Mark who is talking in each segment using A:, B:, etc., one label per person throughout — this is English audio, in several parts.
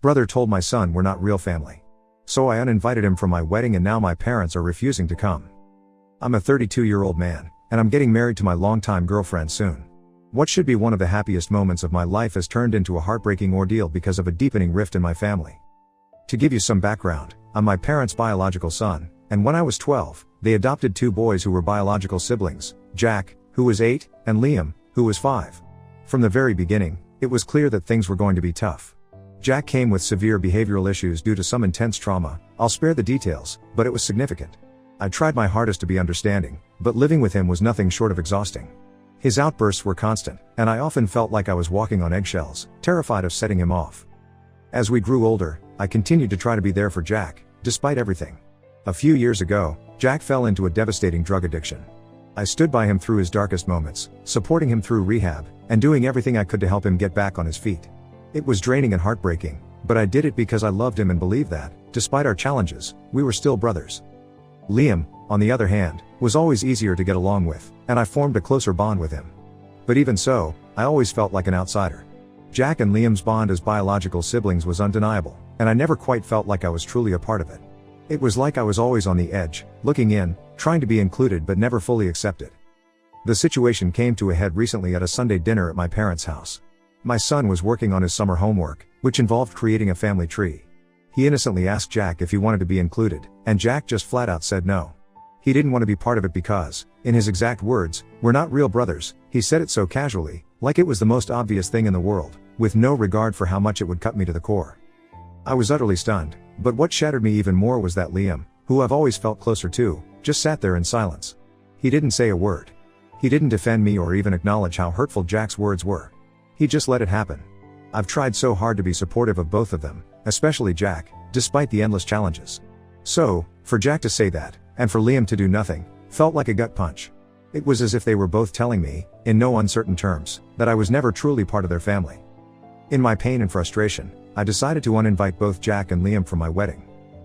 A: Brother told my son we're not real family. So I uninvited him from my wedding and now my parents are refusing to come. I'm a 32-year-old man, and I'm getting married to my longtime girlfriend soon. What should be one of the happiest moments of my life has turned into a heartbreaking ordeal because of a deepening rift in my family. To give you some background, I'm my parents' biological son, and when I was 12, they adopted two boys who were biological siblings, Jack, who was 8, and Liam, who was 5. From the very beginning, it was clear that things were going to be tough. Jack came with severe behavioral issues due to some intense trauma. I'll spare the details, but it was significant. I tried my hardest to be understanding, but living with him was nothing short of exhausting. His outbursts were constant, and I often felt like I was walking on eggshells, terrified of setting him off. As we grew older, I continued to try to be there for Jack, despite everything. A few years ago, Jack fell into a devastating drug addiction. I stood by him through his darkest moments, supporting him through rehab, and doing everything I could to help him get back on his feet. It was draining and heartbreaking, but I did it because I loved him and believed that, despite our challenges, we were still brothers. Liam, on the other hand, was always easier to get along with, and I formed a closer bond with him. But even so, I always felt like an outsider. Jack and Liam's bond as biological siblings was undeniable, and I never quite felt like I was truly a part of it. It was like I was always on the edge, looking in, trying to be included but never fully accepted. The situation came to a head recently at a Sunday dinner at my parents' house. My son was working on his summer homework, which involved creating a family tree. He innocently asked Jack if he wanted to be included, and Jack just flat out said no. He didn't want to be part of it because, in his exact words, "We're not real brothers." He said it so casually, like it was the most obvious thing in the world, with no regard for how much it would cut me to the core. I was utterly stunned, but what shattered me even more was that Liam, who I've always felt closer to, just sat there in silence. He didn't say a word. He didn't defend me or even acknowledge how hurtful Jack's words were. He just let it happen. I've tried so hard to be supportive of both of them, especially Jack, despite the endless challenges. So, for Jack to say that, and for Liam to do nothing, felt like a gut punch. It was as if they were both telling me, in no uncertain terms, that I was never truly part of their family. In my pain and frustration, I decided to uninvite both Jack and Liam from my wedding.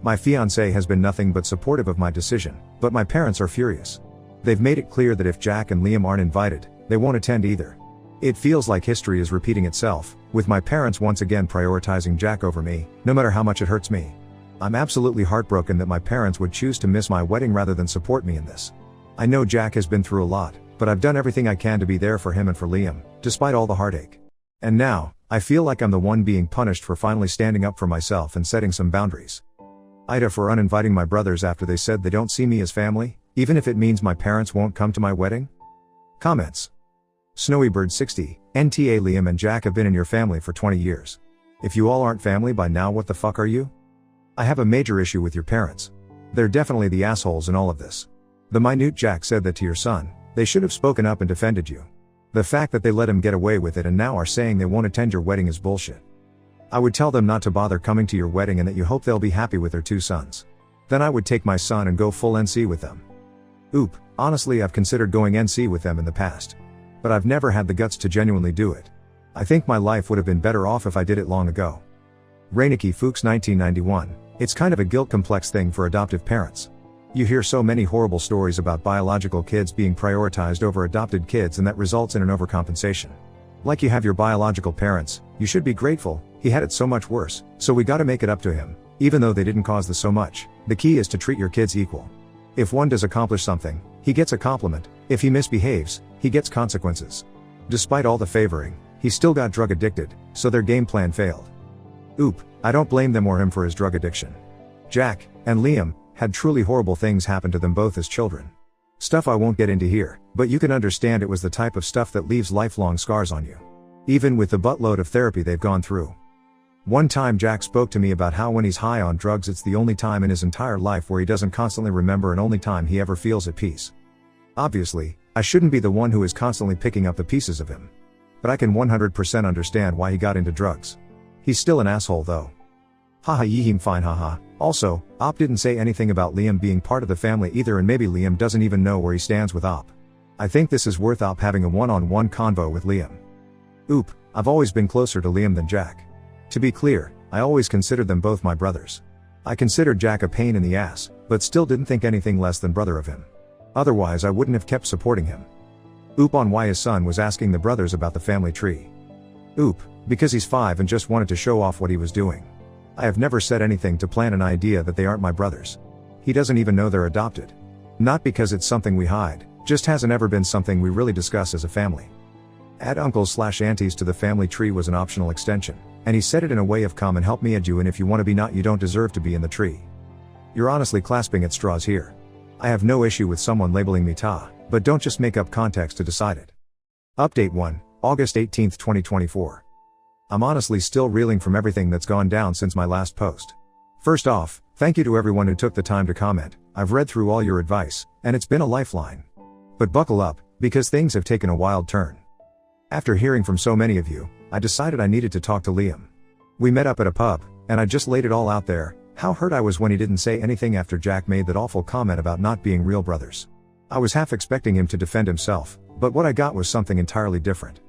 A: My fiancé has been nothing but supportive of my decision, but my parents are furious. They've made it clear that if Jack and Liam aren't invited, they won't attend either. It feels like history is repeating itself, with my parents once again prioritizing Jack over me, no matter how much it hurts me. I'm absolutely heartbroken that my parents would choose to miss my wedding rather than support me in this. I know Jack has been through a lot, but I've done everything I can to be there for him and for Liam, despite all the heartache. And now, I feel like I'm the one being punished for finally standing up for myself and setting some boundaries. AITA for uninviting my brothers after they said they don't see me as family, even if it means my parents won't come to my wedding? Comments. Snowybird 60, NTA Liam and Jack have been in your family for 20 years. If you all aren't family by now, what the fuck are you? I have a major issue with your parents. They're definitely the assholes in all of this. The minute Jack said that to your son, they should have spoken up and defended you. The fact that they let him get away with it and now are saying they won't attend your wedding is bullshit. I would tell them not to bother coming to your wedding and that you hope they'll be happy with their two sons. Then I would take my son and go full NC with them. Honestly, I've considered going NC with them in the past. But I've never had the guts to genuinely do it. I think my life would have been better off if I did it long ago. Reineke Fuchs 1991, it's kind of a guilt complex thing for adoptive parents. You hear so many horrible stories about biological kids being prioritized over adopted kids and that results in an overcompensation. Like you have your biological parents, you should be grateful, he had it so much worse, so we gotta make it up to him, even though they didn't cause the so much. The key is to treat your kids equal. If one does accomplish something, he gets a compliment. If he misbehaves, he gets consequences. Despite all the favoring, he still got drug addicted, so their game plan failed. I don't blame them or him for his drug addiction. Jack and Liam had truly horrible things happen to them both as children. Stuff I won't get into here, but you can understand it was the type of stuff that leaves lifelong scars on you. Even with the buttload of therapy they've gone through. One time Jack spoke to me about how when he's high on drugs it's the only time in his entire life where he doesn't constantly remember and only time he ever feels at peace. Obviously, I shouldn't be the one who is constantly picking up the pieces of him. But I can 100% understand why he got into drugs. He's still an asshole though. Haha yihim fine haha. Also, Op didn't say anything about Liam being part of the family either and maybe Liam doesn't even know where he stands with Op. I think this is worth Op having a one-on-one convo with Liam. I've always been closer to Liam than Jack. To be clear, I always considered them both my brothers. I considered Jack a pain in the ass, but still didn't think anything less than brother of him. Otherwise I wouldn't have kept supporting him. On why his son was asking the brothers about the family tree. Because he's 5 and just wanted to show off what he was doing. I have never said anything to plant an idea that they aren't my brothers. He doesn't even know they're adopted. Not because it's something we hide, just hasn't ever been something we really discuss as a family. Add uncles/aunties to the family tree was an optional extension, and he said it in a way of come and help me add you in if you want to be, not you don't deserve to be in the tree. You're honestly clasping at straws here. I have no issue with someone labeling me Ta, but don't just make up context to decide it. Update 1, August 18, 2024. I'm honestly still reeling from everything that's gone down since my last post. First off, thank you to everyone who took the time to comment. I've read through all your advice, and it's been a lifeline. But buckle up, because things have taken a wild turn. After hearing from so many of you, I decided I needed to talk to Liam. We met up at a pub, and I just laid it all out there, how hurt I was when he didn't say anything after Jack made that awful comment about not being real brothers. I was half expecting him to defend himself, but what I got was something entirely different.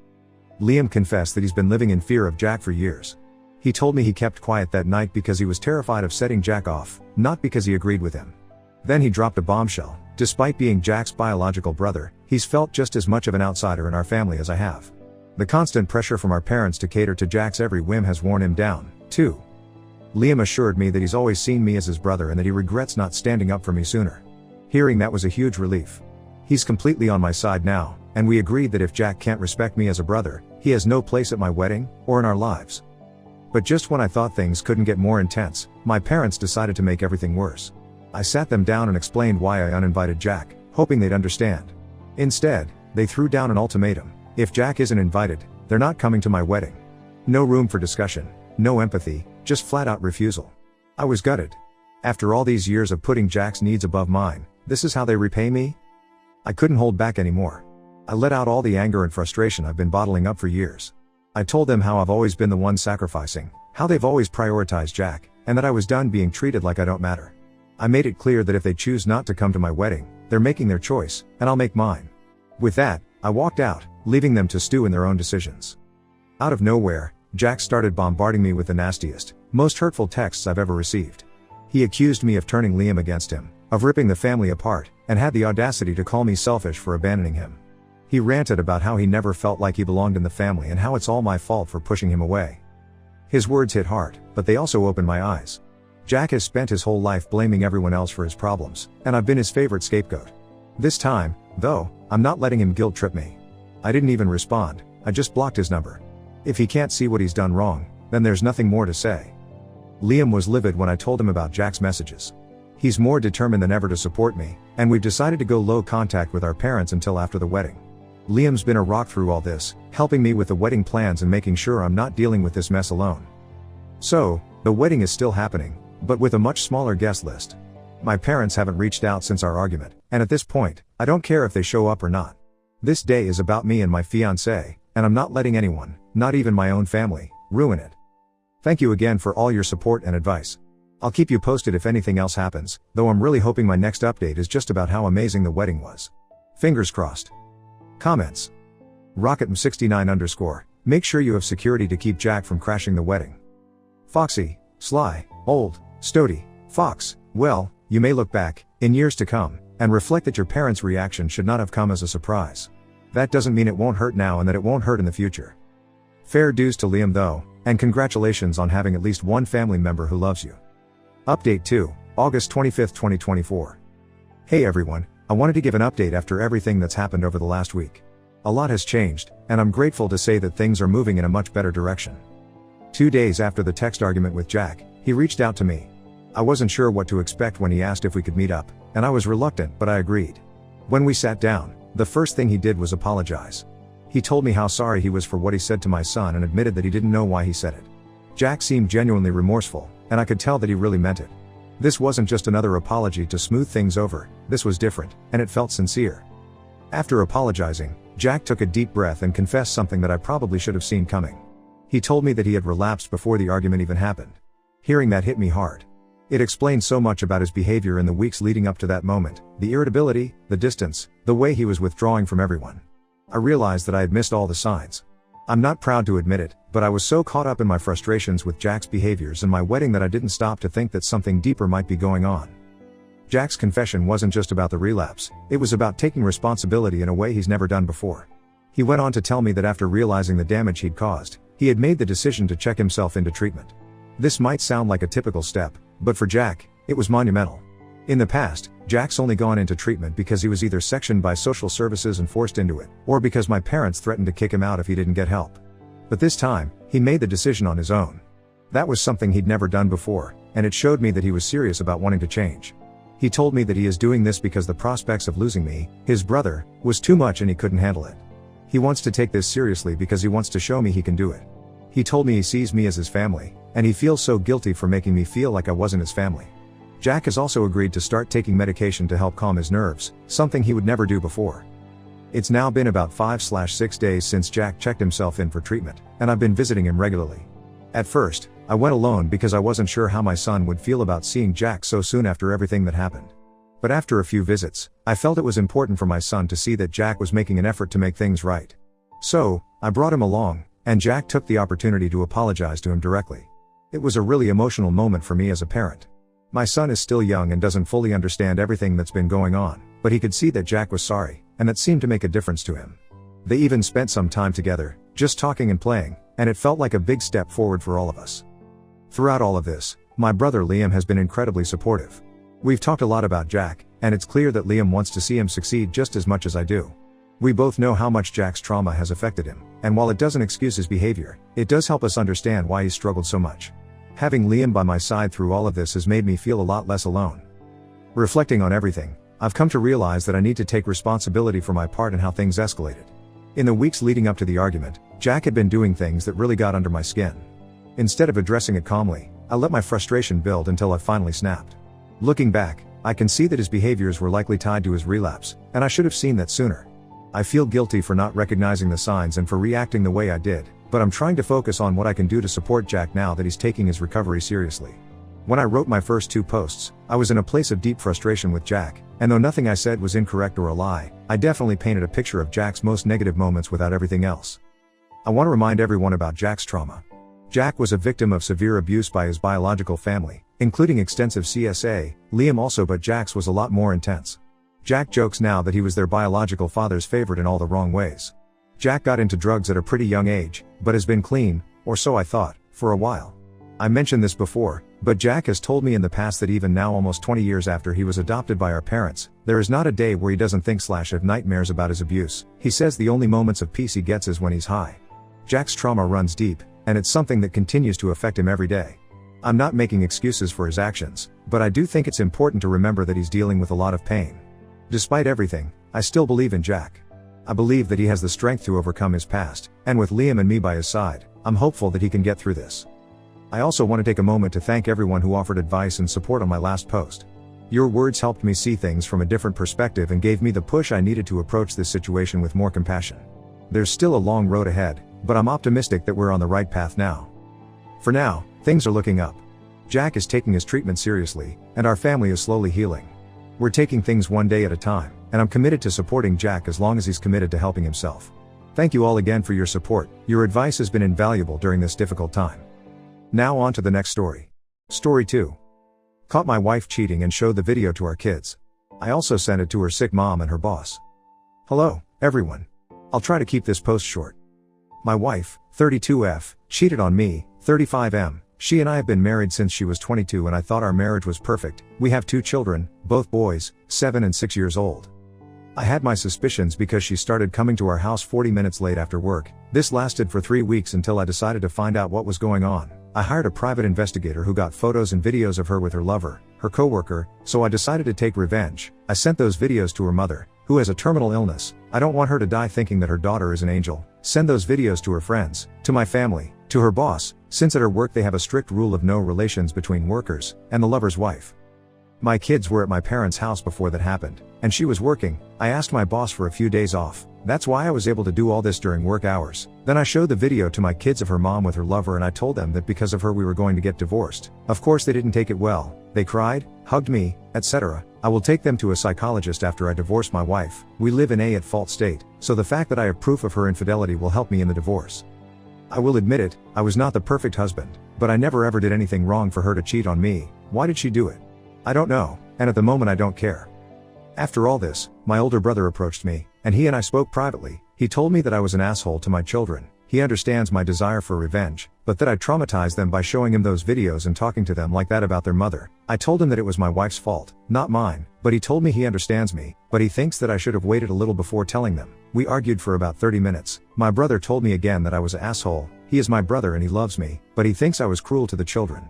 A: Liam confessed that he's been living in fear of Jack for years. He told me he kept quiet that night because he was terrified of setting Jack off, not because he agreed with him. Then he dropped a bombshell. Despite being Jack's biological brother, he's felt just as much of an outsider in our family as I have. The constant pressure from our parents to cater to Jack's every whim has worn him down, too. Liam assured me that he's always seen me as his brother and that he regrets not standing up for me sooner. Hearing that was a huge relief. He's completely on my side now, and we agreed that if Jack can't respect me as a brother, he has no place at my wedding, or in our lives. But just when I thought things couldn't get more intense, my parents decided to make everything worse. I sat them down and explained why I uninvited Jack, hoping they'd understand. Instead, they threw down an ultimatum. If Jack isn't invited, they're not coming to my wedding. No room for discussion, no empathy, just flat-out refusal. I was gutted. After all these years of putting Jack's needs above mine, this is how they repay me? I couldn't hold back anymore. I let out all the anger and frustration I've been bottling up for years. I told them how I've always been the one sacrificing, how they've always prioritized Jack, and that I was done being treated like I don't matter. I made it clear that if they choose not to come to my wedding, they're making their choice, and I'll make mine. With that, I walked out, leaving them to stew in their own decisions. Out of nowhere, Jack started bombarding me with the nastiest, most hurtful texts I've ever received. He accused me of turning Liam against him, of ripping the family apart, and had the audacity to call me selfish for abandoning him. He ranted about how he never felt like he belonged in the family and how it's all my fault for pushing him away. His words hit hard, but they also opened my eyes. Jack has spent his whole life blaming everyone else for his problems, and I've been his favorite scapegoat. This time, though, I'm not letting him guilt trip me. I didn't even respond, I just blocked his number. If he can't see what he's done wrong, then there's nothing more to say. Liam was livid when I told him about Jack's messages. He's more determined than ever to support me, and we've decided to go low contact with our parents until after the wedding. Liam's been a rock through all this, helping me with the wedding plans and making sure I'm not dealing with this mess alone. So, the wedding is still happening, but with a much smaller guest list. My parents haven't reached out since our argument, and at this point, I don't care if they show up or not. This day is about me and my fiancé, and I'm not letting anyone, not even my own family, ruin it. Thank you again for all your support and advice. I'll keep you posted if anything else happens, though I'm really hoping my next update is just about how amazing the wedding was. Fingers crossed. Comments. RocketM69_. Make sure you have security to keep Jack from crashing the wedding. Foxy, Sly, Old, Stody, Fox. Well, you may look back, in years to come, and reflect that your parents' reaction should not have come as a surprise. That doesn't mean it won't hurt now and that it won't hurt in the future. Fair dues to Liam though, and congratulations on having at least one family member who loves you. Update 2, August 25, 2024. Hey everyone, I wanted to give an update after everything that's happened over the last week. A lot has changed, and I'm grateful to say that things are moving in a much better direction. 2 days after the text argument with Jack, he reached out to me. I wasn't sure what to expect when he asked if we could meet up, and I was reluctant, but I agreed. When we sat down, the first thing he did was apologize. He told me how sorry he was for what he said to my son and admitted that he didn't know why he said it. Jack seemed genuinely remorseful, and I could tell that he really meant it. This wasn't just another apology to smooth things over, this was different, and it felt sincere. After apologizing, Jack took a deep breath and confessed something that I probably should have seen coming. He told me that he had relapsed before the argument even happened. Hearing that hit me hard. It explained so much about his behavior in the weeks leading up to that moment, the irritability, the distance, the way he was withdrawing from everyone. I realized that I had missed all the signs. I'm not proud to admit it, but I was so caught up in my frustrations with Jack's behaviors and my wedding that I didn't stop to think that something deeper might be going on. Jack's confession wasn't just about the relapse, it was about taking responsibility in a way he's never done before. He went on to tell me that after realizing the damage he'd caused, he had made the decision to check himself into treatment. This might sound like a typical step, but for Jack, it was monumental. In the past, Jack's only gone into treatment because he was either sectioned by social services and forced into it, or because my parents threatened to kick him out if he didn't get help. But this time, he made the decision on his own. That was something he'd never done before, and it showed me that he was serious about wanting to change. He told me that he is doing this because the prospects of losing me, his brother, was too much and he couldn't handle it. He wants to take this seriously because he wants to show me he can do it. He told me he sees me as his family, and he feels so guilty for making me feel like I wasn't his family. Jack has also agreed to start taking medication to help calm his nerves, something he would never do before. It's now been about 5/6 days since Jack checked himself in for treatment, and I've been visiting him regularly. At first, I went alone because I wasn't sure how my son would feel about seeing Jack so soon after everything that happened. But after a few visits, I felt it was important for my son to see that Jack was making an effort to make things right. So, I brought him along, and Jack took the opportunity to apologize to him directly. It was a really emotional moment for me as a parent. My son is still young and doesn't fully understand everything that's been going on, but he could see that Jack was sorry, and that seemed to make a difference to him. They even spent some time together, just talking and playing, and it felt like a big step forward for all of us. Throughout all of this, my brother Liam has been incredibly supportive. We've talked a lot about Jack, and it's clear that Liam wants to see him succeed just as much as I do. We both know how much Jack's trauma has affected him, and while it doesn't excuse his behavior, it does help us understand why he struggled so much. Having Liam by my side through all of this has made me feel a lot less alone. Reflecting on everything, I've come to realize that I need to take responsibility for my part in how things escalated. In the weeks leading up to the argument, Jack had been doing things that really got under my skin. Instead of addressing it calmly, I let my frustration build until I finally snapped. Looking back, I can see that his behaviors were likely tied to his relapse, and I should have seen that sooner. I feel guilty for not recognizing the signs and for reacting the way I did, but I'm trying to focus on what I can do to support Jack now that he's taking his recovery seriously. When I wrote my first 2 posts, I was in a place of deep frustration with Jack, and though nothing I said was incorrect or a lie, I definitely painted a picture of Jack's most negative moments without everything else. I want to remind everyone about Jack's trauma. Jack was a victim of severe abuse by his biological family, including extensive CSA, Liam also, but Jack's was a lot more intense. Jack jokes now that he was their biological father's favorite in all the wrong ways. Jack got into drugs at a pretty young age, but has been clean, or so I thought, for a while. I mentioned this before, but Jack has told me in the past that even now, almost 20 years after he was adopted by our parents, there is not a day where he doesn't think/have nightmares about his abuse. He says the only moments of peace he gets is when he's high. Jack's trauma runs deep, and it's something that continues to affect him every day. I'm not making excuses for his actions, but I do think it's important to remember that he's dealing with a lot of pain. Despite everything, I still believe in Jack. I believe that he has the strength to overcome his past, and with Liam and me by his side, I'm hopeful that he can get through this. I also want to take a moment to thank everyone who offered advice and support on my last post. Your words helped me see things from a different perspective and gave me the push I needed to approach this situation with more compassion. There's still a long road ahead, but I'm optimistic that we're on the right path now. For now, things are looking up. Jack is taking his treatment seriously, and our family is slowly healing. We're taking things one day at a time, and I'm committed to supporting Jack as long as he's committed to helping himself. Thank you all again for your support. Your advice has been invaluable during this difficult time. Now on to the next story. Story 2. Caught my wife cheating and showed the video to our kids. I also sent it to her sick mom and her boss. Hello, everyone. I'll try to keep this post short. My wife, 32F, cheated on me, 35M. She and I have been married since she was 22 and I thought our marriage was perfect. We have 2 children, both boys, 7 and 6 years old. I had my suspicions because she started coming to our house 40 minutes late after work. This lasted for 3 weeks until I decided to find out what was going on. I hired a private investigator who got photos and videos of her with her lover, her coworker, so I decided to take revenge. I sent those videos to her mother, who has a terminal illness. I don't want her to die thinking that her daughter is an angel. Send those videos to her friends, to my family, to her boss, since at her work they have a strict rule of no relations between workers and the lover's wife. My kids were at my parents' house before that happened, and she was working. I asked my boss for a few days off. That's why I was able to do all this during work hours. Then I showed the video to my kids of her mom with her lover and I told them that because of her we were going to get divorced. Of course they didn't take it well. They cried, hugged me, etc. I will take them to a psychologist after I divorce my wife. We live in a at-fault state, so the fact that I have proof of her infidelity will help me in the divorce. I will admit it, I was not the perfect husband, but I never ever did anything wrong for her to cheat on me. Why did she do it? I don't know, and at the moment I don't care. After all this, my older brother approached me, and he and I spoke privately. He told me that I was an asshole to my children. he understands my desire for revenge, but that I traumatized them by showing him those videos and talking to them like that about their mother. I told him that it was my wife's fault, not mine, but he told me he understands me, but he thinks that I should have waited a little before telling them. We argued for about 30 minutes. My brother told me again that I was an asshole. He is my brother and he loves me, but he thinks I was cruel to the children.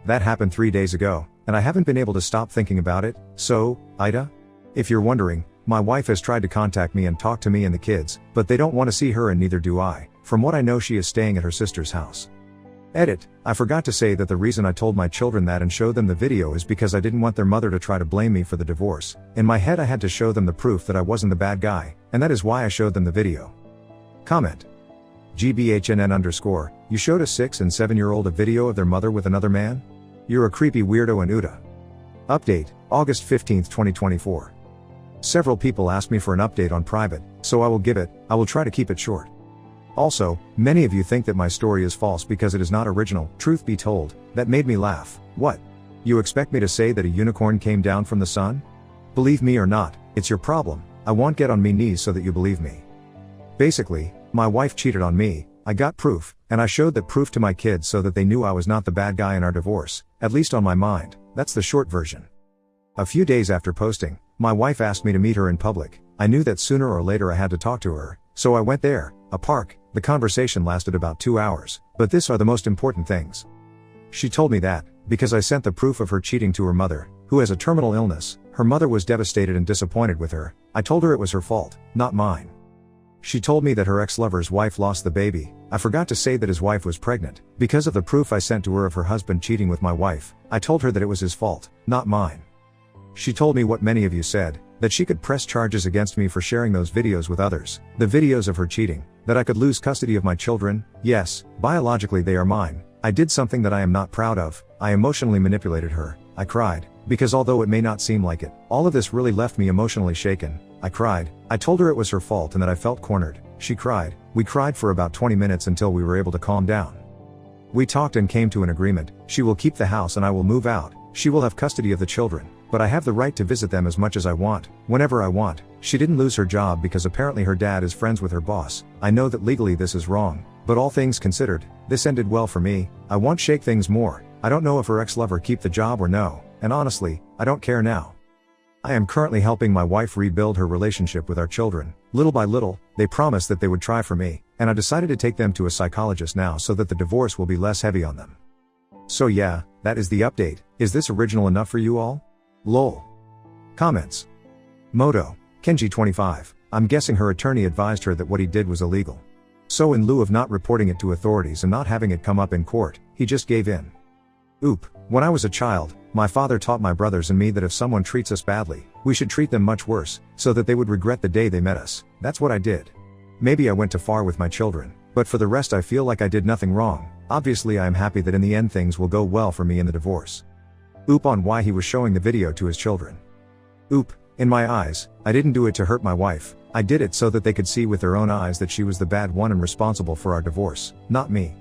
A: That happened 3 days ago, and I haven't been able to stop thinking about it. So, AITA? If you're wondering, my wife has tried to contact me and talk to me and the kids, but they don't want to see her and neither do I. From what I know, she is staying at her sister's house. Edit. I forgot to say that the reason I told my children that and showed them the video is because I didn't want their mother to try to blame me for the divorce. In my head I had to show them the proof that I wasn't the bad guy, and that is why I showed them the video. Comment. GBHNN_, you showed a 6 and 7-year-old a video of their mother with another man? You're a creepy weirdo and UTA. Update, August 15, 2024. Several people asked me for an update on private, so I will give it. I will try to keep it short. Also, many of you think that my story is false because it is not original. Truth be told, that made me laugh. What? You expect me to say that a unicorn came down from the sun? Believe me or not, it's your problem. I won't get on me knees so that you believe me. Basically, my wife cheated on me, I got proof, and I showed that proof to my kids so that they knew I was not the bad guy in our divorce, at least on my mind. That's the short version. A few days after posting, my wife asked me to meet her in public. I knew that sooner or later I had to talk to her, so I went there, a park. The conversation lasted about 2 hours, but these are the most important things. She told me that, because I sent the proof of her cheating to her mother, who has a terminal illness, her mother was devastated and disappointed with her. I told her it was her fault, not mine. She told me that her ex-lover's wife lost the baby. I forgot to say that his wife was pregnant. Because of the proof I sent to her of her husband cheating with my wife, I told her that it was his fault, not mine. She told me what many of you said, that she could press charges against me for sharing those videos with others, the videos of her cheating, that I could lose custody of my children. Yes, biologically they are mine. I did something that I am not proud of. I emotionally manipulated her. I cried, because although it may not seem like it, all of this really left me emotionally shaken. I cried. I told her it was her fault and that I felt cornered. She cried. We cried for about 20 minutes until we were able to calm down. We talked and came to an agreement. She will keep the house and I will move out. She will have custody of the children, but I have the right to visit them as much as I want, whenever I want. She didn't lose her job because apparently her dad is friends with her boss. I know that legally this is wrong, but all things considered, this ended well for me. I won't shake things more. I don't know if her ex-lover keep the job or no, and honestly, I don't care now. I am currently helping my wife rebuild her relationship with our children. Little by little, they promised that they would try for me, and I decided to take them to a psychologist now so that the divorce will be less heavy on them. So yeah, that is the update. Is this original enough for you all? Lol. Comments. Moto, Kenji 25. I'm guessing her attorney advised her that what he did was illegal. So in lieu of not reporting it to authorities and not having it come up in court, he just gave in. Oop. When I was a child, my father taught my brothers and me that if someone treats us badly, we should treat them much worse, so that they would regret the day they met us. That's what I did. Maybe I went too far with my children, but for the rest I feel like I did nothing wrong. Obviously I am happy that in the end things will go well for me in the divorce. Oop on why he was showing the video to his children. Oop, in my eyes, I didn't do it to hurt my wife. I did it so that they could see with their own eyes that she was the bad one and responsible for our divorce, not me.